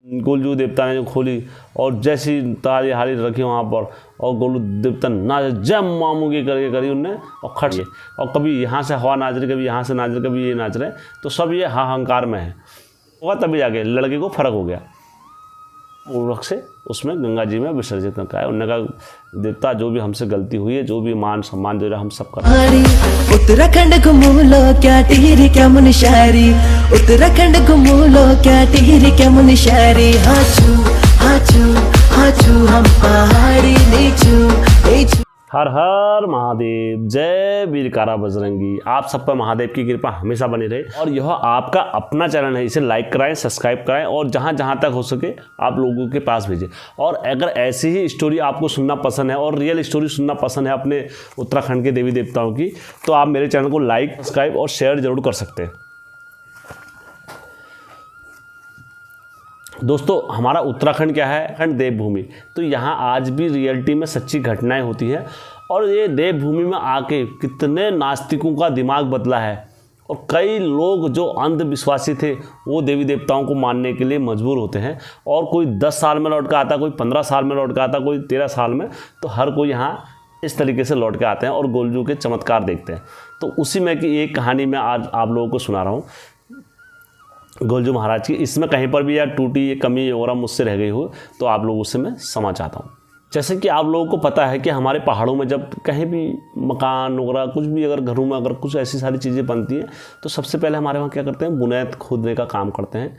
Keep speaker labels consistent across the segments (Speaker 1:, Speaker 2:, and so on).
Speaker 1: गोलजू देवता ने जो खोली और जैसी ताली हाली रखी वहाँ पर, और गोलू देवता नाच जय मामू की करके करी उनने और खट गए। और कभी यहाँ से हवा नाच रही, कभी यहाँ से नाच रहे, कभी ये नाच रहे, तो सब ये हाहाकार में है होगा। तभी जाके लड़के को फर्क हो गया, पूर्वक से उसमें गंगा जी में विसर्जित करता है। उन्होंने कहा देवता जो भी हमसे गलती हुई है, जो भी मान सम्मान जो है हम सब कर।
Speaker 2: उत्तराखंड घूमूलो क्या टिहरी क्या मुनिशारी, उत्तराखंड घूमूलो क्या टिहरी क्या मुनिशारी। हाचू हाचू हाचू हम पहाड़ी नीचू नीचू।
Speaker 1: हर हर महादेव, जय वीरकारा बजरंगी। आप सब पर महादेव की कृपा हमेशा बनी रहे। और यह आपका अपना चैनल है, इसे लाइक कराएं, सब्सक्राइब कराएं और जहां जहां तक हो सके आप लोगों के पास भेजें। और अगर ऐसी ही स्टोरी आपको सुनना पसंद है और रियल स्टोरी सुनना पसंद है अपने उत्तराखंड के देवी देवताओं की, तो आप मेरे चैनल को लाइक, सब्सक्राइब और शेयर जरूर कर सकते हैं। दोस्तों, हमारा उत्तराखंड क्या है, खंड देवभूमि। तो यहाँ आज भी रियलिटी में सच्ची घटनाएं होती हैं। और ये देवभूमि में आके कितने नास्तिकों का दिमाग बदला है, और कई लोग जो अंधविश्वासी थे वो देवी देवताओं को मानने के लिए मजबूर होते हैं। और कोई 10 साल में लौट कर आता, कोई 15 साल में लौट कर आता, कोई 13 साल में, तो हर कोई यहाँ इस तरीके से लौट के आते हैं और गोलजू के चमत्कार देखते हैं। तो उसी में की एक कहानी मैं आज आप लोगों को सुना रहा हूँ गोलजू महाराज की। इसमें कहीं पर भी यार टूटी ये कमी वगैरह मुझसे रह गई हो तो आप लोगों से मैं क्षमा चाहता हूँ। जैसे कि आप लोगों को पता है कि हमारे पहाड़ों में जब कहीं भी मकान वगैरह कुछ भी अगर घरों में अगर कुछ ऐसी सारी चीज़ें बनती हैं, तो सबसे पहले हमारे वहाँ क्या करते हैं, बुनियाद खोदने का काम करते हैं।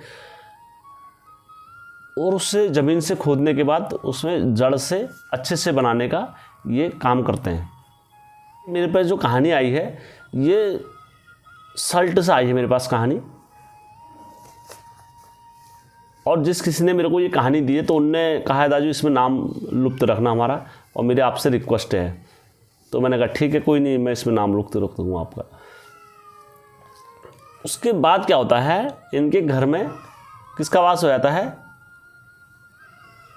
Speaker 1: और उससे ज़मीन से खोदने के बाद उसमें जड़ से अच्छे से बनाने का ये काम करते हैं। मेरे पास जो कहानी आई है ये सल्ट से आई है मेरे पास कहानी। और जिस किसी ने मेरे को ये कहानी दी है तो उनने कहा है दाजू इसमें नाम लुप्त रखना हमारा, और मेरे आपसे रिक्वेस्ट है। तो मैंने कहा ठीक है कोई नहीं, मैं इसमें नाम लुप्त रख दूँगा आपका। उसके बाद क्या होता है, इनके घर में किसका वास हो जाता है,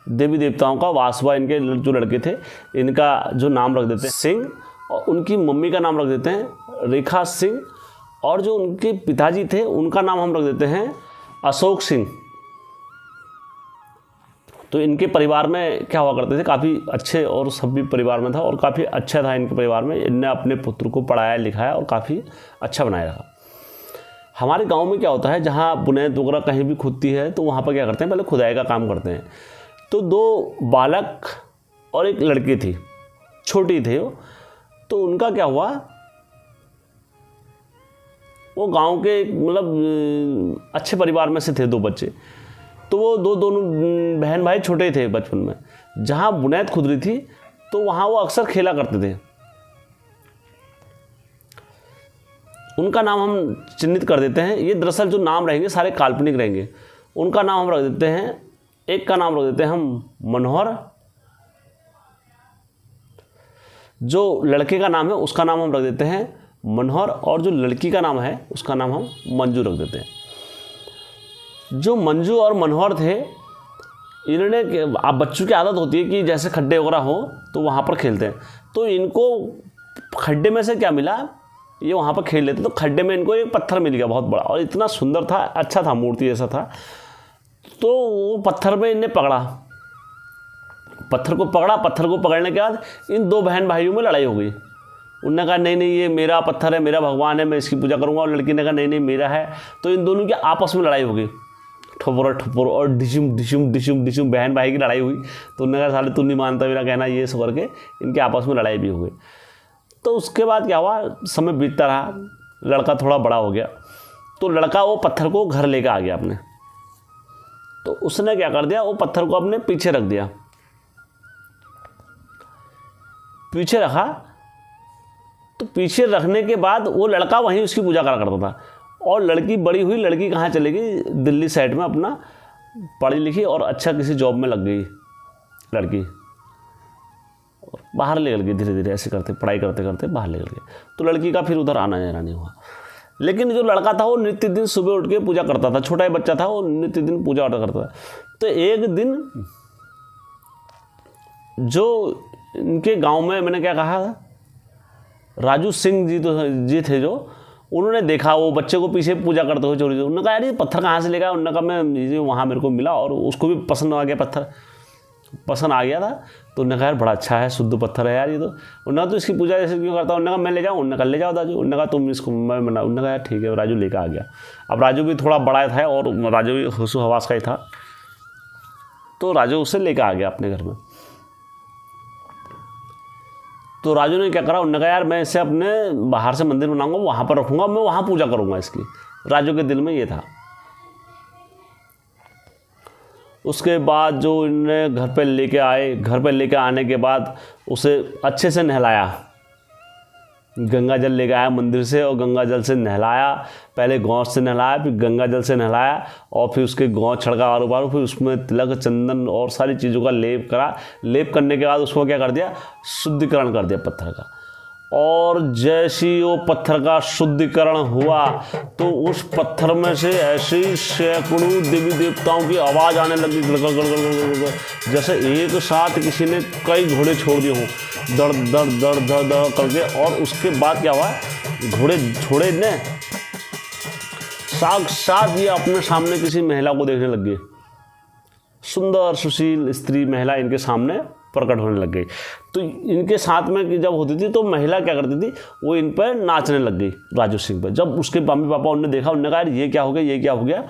Speaker 1: देवी देवताओं का वास हुआ। इनके जो लड़के थे इनका जो नाम रख देते हैं सिंह, और उनकी मम्मी का नाम रख देते हैं रेखा सिंह, और जो उनके पिताजी थे उनका नाम हम रख देते हैं अशोक सिंह। तो इनके परिवार में क्या हुआ करते थे, काफ़ी अच्छे और सभ्य परिवार में था, और काफ़ी अच्छा था इनके परिवार में। इनने अपने पुत्र को पढ़ाया लिखाया और काफ़ी अच्छा बनाया रखा। हमारे गांव में क्या होता है, जहाँ बुनियाद वगैरह कहीं भी खुदती है तो वहाँ पर क्या करते हैं, पहले खुदाई का काम करते हैं। तो 2 बालक और एक लड़की थी, छोटी थे वो। तो उनका क्या हुआ, वो गांव के मतलब अच्छे परिवार में से थे 2 बच्चे। तो वो दोनों बहन भाई छोटे थे बचपन में। जहाँ बुनियाद खुद रही थी तो वहाँ वो अक्सर खेला करते थे। उनका नाम हम चिन्हित कर देते हैं। ये दरअसल जो नाम रहेंगे सारे काल्पनिक रहेंगे। उनका नाम हम रख देते हैं, एक का नाम रख देते हैं हम मनोहर, जो लड़के का नाम है उसका नाम हम रख देते हैं मनोहर, और जो लड़की का नाम है उसका नाम हम मंजू रख देते हैं। जो मंजू और मनोहर थे, इन्होंने आप बच्चों की आदत होती है कि जैसे खड्डे वगैरह हो तो वहाँ पर खेलते हैं। तो इनको खड्डे में से क्या मिला, ये वहाँ पर खेल लेते। तो खड्डे में इनको एक पत्थर मिल गया बहुत बड़ा, और इतना सुंदर था, अच्छा था, मूर्ति जैसा था। तो वो पत्थर में इनने पकड़ा, पत्थर को पकड़ने के बाद इन 2 बहन भाइयों में लड़ाई हो गई। उन्होंने कहा नहीं नहीं ये मेरा पत्थर है, मेरा भगवान है, मैं इसकी पूजा करूँगा। और लड़की ने कहा नहीं नहीं मेरा है। तो इन दोनों की आपस में लड़ाई हो गई, ठपोर और डिशुम डिशुम डिशुम डिशुम बहन भाई की लड़ाई हुई। तो उन्होंने कहा साले तू नहीं मानता मेरा कहना, ये सब करके इनके आपस में लड़ाई भी हो गई। तो उसके बाद क्या हुआ, समय बीतता रहा, लड़का थोड़ा बड़ा हो गया। तो लड़का वो पत्थर को घर लेकर आ गया अपने। तो उसने क्या कर दिया, वो पत्थर को अपने पीछे रख दिया, पीछे रखा। तो पीछे रखने के बाद वो लड़का वहीं उसकी पूजा करा करता था। और लड़की बड़ी हुई, लड़की कहाँ चली गई, दिल्ली साइड में अपना पढ़ी लिखी और अच्छा किसी जॉब में लग गई लड़की, और बाहर निकल गई धीरे धीरे, ऐसे करते पढ़ाई करते करते बाहर निकल गई। तो लड़की का फिर उधर आना जाना नहीं हुआ। लेकिन जो लड़का था वो नित्य दिन सुबह उठ के पूजा करता था, छोटा ही बच्चा था, वो नित्य दिन पूजा करता था। तो एक दिन जो इनके गाँव में, मैंने क्या कहा, राजू सिंह जी थे जो, उन्होंने देखा वो बच्चे को पीछे पूजा करते हुए चोरी। उन्होंने कहा यार ये पत्थर कहाँ से लेगा। उन्होंने कहा मैं ये वहाँ मेरे को मिला और उसको भी पसंद आ गया, पत्थर पसंद आ गया था। तो उन्होंने कहा यार बड़ा अच्छा है, शुद्ध पत्थर है यार ये तो। उन्होंने तो इसकी पूजा जैसे क्यों करता हूँ। उन्होंने कहा मैं ले जाऊँ। उन्होंने कहा ले जाओ दाजू। उन्होंने कहा तुम इसको मैं मना। उन्होंने कहा यार ठीक है। राजू लेकर आ गया। अब राजू भी थोड़ा बड़ा था और राजू भी होशो हवास का ही था, तो राजू उसे लेकर आ गया अपने घर में। तो राजू ने क्या करा, उन्होंने कहा यार मैं इसे अपने बाहर से मंदिर बनाऊंगा, वहाँ पर रखूँगा, मैं वहाँ पूजा करूँगा इसकी। राजू के दिल में ये था। उसके बाद जो इन्होंने घर पे लेके आए, घर पे लेके आने के बाद उसे अच्छे से नहलाया, गंगा जल लेके आया मंदिर से और गंगा जल से नहलाया। पहले गौ से नहलाया, फिर गंगा जल से नहलाया और फिर उसके गौ छिड़का आरो पारो, फिर उसमें तिलक चंदन और सारी चीज़ों का लेप करा। लेप करने के बाद उसको क्या कर दिया, शुद्धिकरण कर दिया पत्थर का। और जैसे ही वो पत्थर का शुद्धिकरण हुआ तो उस पत्थर में से ऐसी सैकड़ों देवी देवताओं की आवाज़ आने लगी, गड़ गड़ गड़, जैसे एक साथ किसी ने कई घोड़े छोड़ दिए हों, दड़ दड़ दड़ दड़ दड़ करके। और उसके बाद क्या हुआ, घोड़े ने साक्षात ये अपने सामने किसी महिला को देखने लग गए। सुंदर सुशील स्त्री महिला इनके सामने प्रकट होने लग गई। तो इनके साथ में जब होती थी तो महिला क्या करती थी, वो इन पर नाचने लग गई राजू सिंह पर। जब उसके मम्मी पापा उन्होंने देखा, उन्होंने कहा यार ये क्या हो गया, ये क्या हो गया।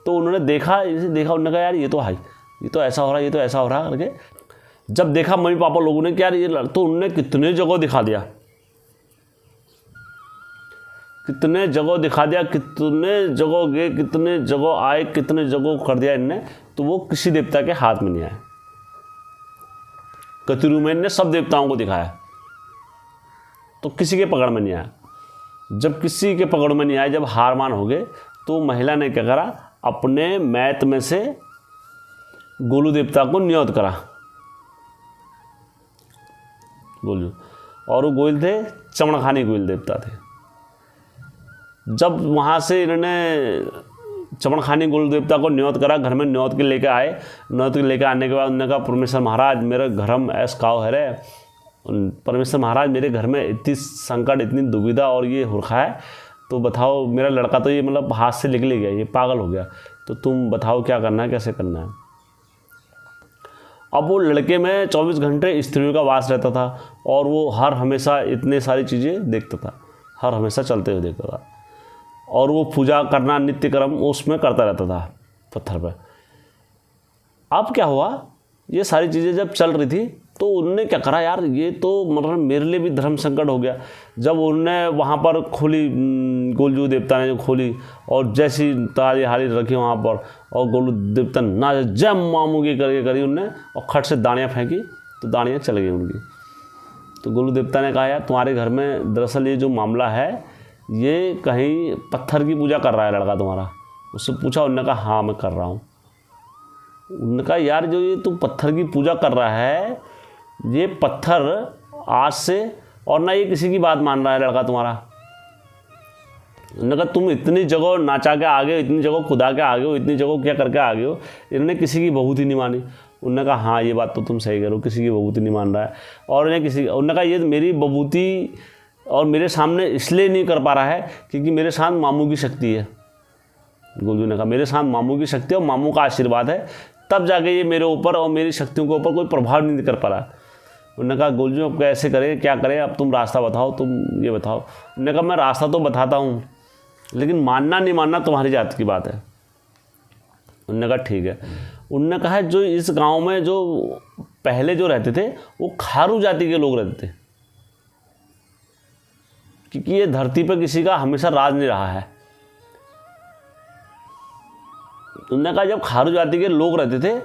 Speaker 1: तो उन्होंने देखा, इसे देखा, उन्होंने कहा यार ये तो है, ये तो ऐसा हो रहा है, ये तो ऐसा हो रहा है करके। जब देखा मम्मी पापा लोगों ने क्या ये, तो उन्होंने कितने जगह दिखा दिया, कितने जगह दिखा दिया, कितने जगह गए, कितने जगह आए, कितने जगह कर दिया इनने। तो वो किसी देवता के हाथ में नहीं आए। कतिरुमेन ने सब देवताओं को दिखाया तो किसी के पकड़ में नहीं आया। जब किसी के पकड़ में नहीं आया, जब हार मान हो गए, तो महिला ने क्या करा, अपने मैत में से गोलू देवता को नियुक्त करा। गोलू, और वो गोयल थे चमड़खानी गोयल देवता थे। जब वहाँ से इन्होंने चमड़खानी गोलू देवता को नियुक्त करा, घर में नियुक्त के लेके आए। नियुक्त के लेके आने के बाद उन्होंने कहा परमेश्वर महाराज मेरे घर में ऐस काव है रे, परमेश्वर महाराज मेरे घर में इतनी संकट, इतनी दुविधा और ये हो रखा है, तो बताओ मेरा लड़का तो ये मतलब हाथ से निकल गया, ये पागल हो गया, तो तुम बताओ क्या करना है, कैसे करना है। अब वो लड़के में 24 घंटे स्त्रियों का वास रहता था और वो हर हमेशा इतने सारी चीज़ें देखता था, हर हमेशा चलते हुए देखता था। और वो पूजा करना, नित्य कर्म उसमें करता रहता था पत्थर पर। अब क्या हुआ, ये सारी चीज़ें जब चल रही थी तो उन्होंने क्या करा, यार ये तो मतलब मेरे लिए भी धर्म संकट हो गया। जब उन्होंने वहाँ पर खोली, गोलजू देवता ने जो खोली और जैसी ताली हाली रखी वहाँ पर, और गोलू देवता ना जय मामू की करके करी उनने, और खट से दानियाँ फेंकी तो दानियाँ चल गई उनकी। तो गोलू देवता ने कहा यार तुम्हारे घर में दरअसल ये जो मामला है, ये कहीं पत्थर की पूजा कर रहा है लड़का तुम्हारा। उससे पूछा, उन्होंने कहा हाँ मैं कर रहा हूँ। उन्होंने कहा यार जो ये तू पत्थर की पूजा कर रहा है, ये पत्थर आज से, और ना ये किसी की बात मान रहा है लड़का तुम्हारा। उन्होंने कहा तुम इतनी जगह नाचा के आ गए, इतनी जगह खुदा के आ गए हो, इतनी जगह क्या करके आ गए हो, इन्होंने किसी की बहुत ही नहीं मानी। उन्होंने कहा हाँ ये बात तो तुम सही करो, किसी की बबूती नहीं मान रहा है। और उन्होंने कहा ये मेरी बबूती और मेरे सामने इसलिए नहीं कर पा रहा है क्योंकि मेरे साथ मामू की शक्ति है। गोलू ने कहा मेरे साथ मामू की शक्ति है और मामू का आशीर्वाद है, तब जाके ये मेरे ऊपर और मेरी शक्तियों के ऊपर कोई प्रभाव नहीं कर पा रहा। उन्होंने कहा गोलजू अब कैसे करें, क्या करें, अब तुम रास्ता बताओ, तुम ये बताओ। उन्होंने कहा मैं रास्ता तो बताता हूँ, लेकिन मानना नहीं मानना तुम्हारी जात की बात है। उन्होंने कहा ठीक है। उन्होंने कहा जो इस गांव में जो पहले जो रहते थे वो खारू जाति के लोग रहते थे, क्योंकि ये धरती पर किसी का हमेशा राज नहीं रहा है। उन्होंने कहा जब खारू जाति के लोग रहते थे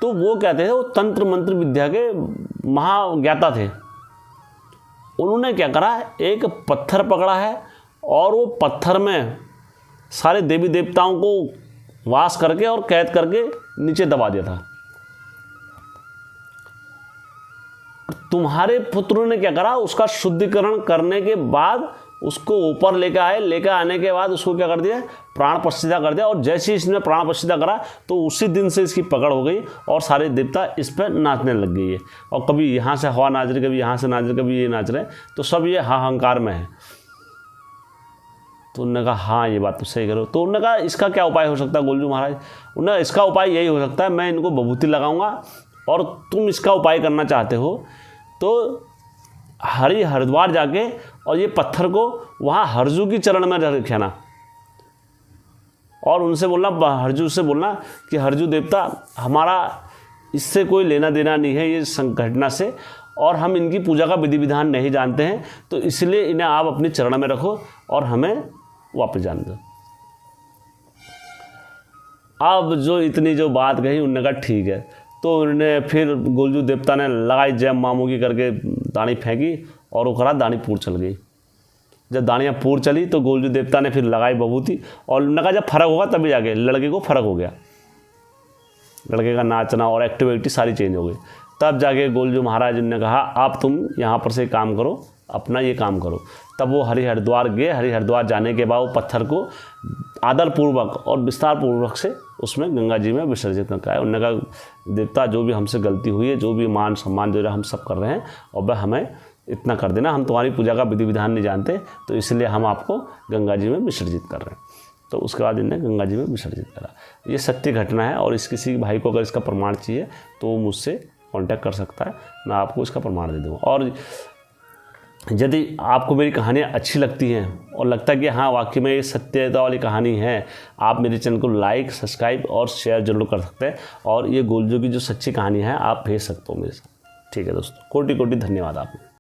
Speaker 1: तो वो कहते थे वो तंत्र मंत्र विद्या के महाज्ञाता थे। उन्होंने क्या करा, एक पत्थर पकड़ा है और वो पत्थर में सारे देवी देवताओं को वास करके और कैद करके नीचे दबा दिया था। तुम्हारे पुत्रों ने क्या करा, उसका शुद्धिकरण करने के बाद उसको ऊपर लेकर आए, लेकर आने के बाद उसको क्या कर दिया, प्राण प्रतिष्ठा कर दिया। और जैसे ही इसने प्राण प्रतिष्ठा करा तो उसी दिन से इसकी पकड़ हो गई और सारे देवता इस पर नाचने लग गई है। और कभी यहाँ से हवा नाच रही, कभी यहाँ से नाच रहे, कभी ये नाच रहे, तो सब ये हाहाकार में है। तो उन्होंने कहा हाँ ये बात तो सही करो। तो उन्होंने कहा इसका क्या उपाय हो सकता है गोलजू महाराज? उन्होंने इसका उपाय यही हो सकता है, मैं इनको विभूति लगाऊंगा और तुम इसका उपाय करना चाहते हो तो हरिद्वार जाके और ये पत्थर को वहाँ हरजू की चरण में रखना और उनसे बोलना, हरजू से बोलना कि हरजू देवता हमारा इससे कोई लेना देना नहीं है ये घटना से, और हम इनकी पूजा का विधि विधान नहीं जानते हैं, तो इसलिए इन्हें आप अपने चरण में रखो और हमें वापस जाने दो। अब जो इतनी जो बात कही उन्होंने कहा ठीक है। तो उन्होंने फिर गोलजू देवता ने लगाई जय मामू की करके दानी फेंकी और वो करा दानी पूर चल गई। जब दानियाँ पूर चली तो गोलजू देवता ने फिर लगाई विभूति और उन्होंने कहा जब फर्क होगा तभी जाके लड़के को फ़र्क हो गया, लड़के का नाचना और एक्टिविटी सारी चेंज हो गई। तब जाके गोलजू महाराज ने कहा आप तुम यहाँ पर से काम करो, अपना ये काम करो। तब वो हरिद्वार गए। हरिद्वार जाने के बाद वो पत्थर को आदरपूर्वक और विस्तार पूर्वक से उसमें गंगा जी में विसर्जित करके आए। उन्होंने कहा देवता जो भी हमसे गलती हुई है, जो भी मान सम्मान जो है हम सब कर रहे हैं और वह हमें इतना कर देना, हम तुम्हारी पूजा का विधि विधान नहीं जानते तो इसलिए हम आपको गंगा जी में विसर्जित कर रहे हैं। तो उसके बाद इन्हें गंगा जी में विसर्जित करा। ये सत्य घटना है और इस किसी भाई को अगर इसका प्रमाण चाहिए तो वो मुझसे कांटेक्ट कर सकता है, मैं आपको इसका प्रमाण दे दूँगा। और यदि आपको मेरी कहानियाँ अच्छी लगती हैं और लगता है कि हाँ वाकई में ये सत्यता वाली कहानी है, आप मेरे चैनल को लाइक, सब्सक्राइब और शेयर जरूर कर सकते हैं और ये गोलजू की जो सच्ची कहानी है आप भेज सकते हो मेरे साथ। ठीक है दोस्तों, कोटि कोटि धन्यवाद आपको।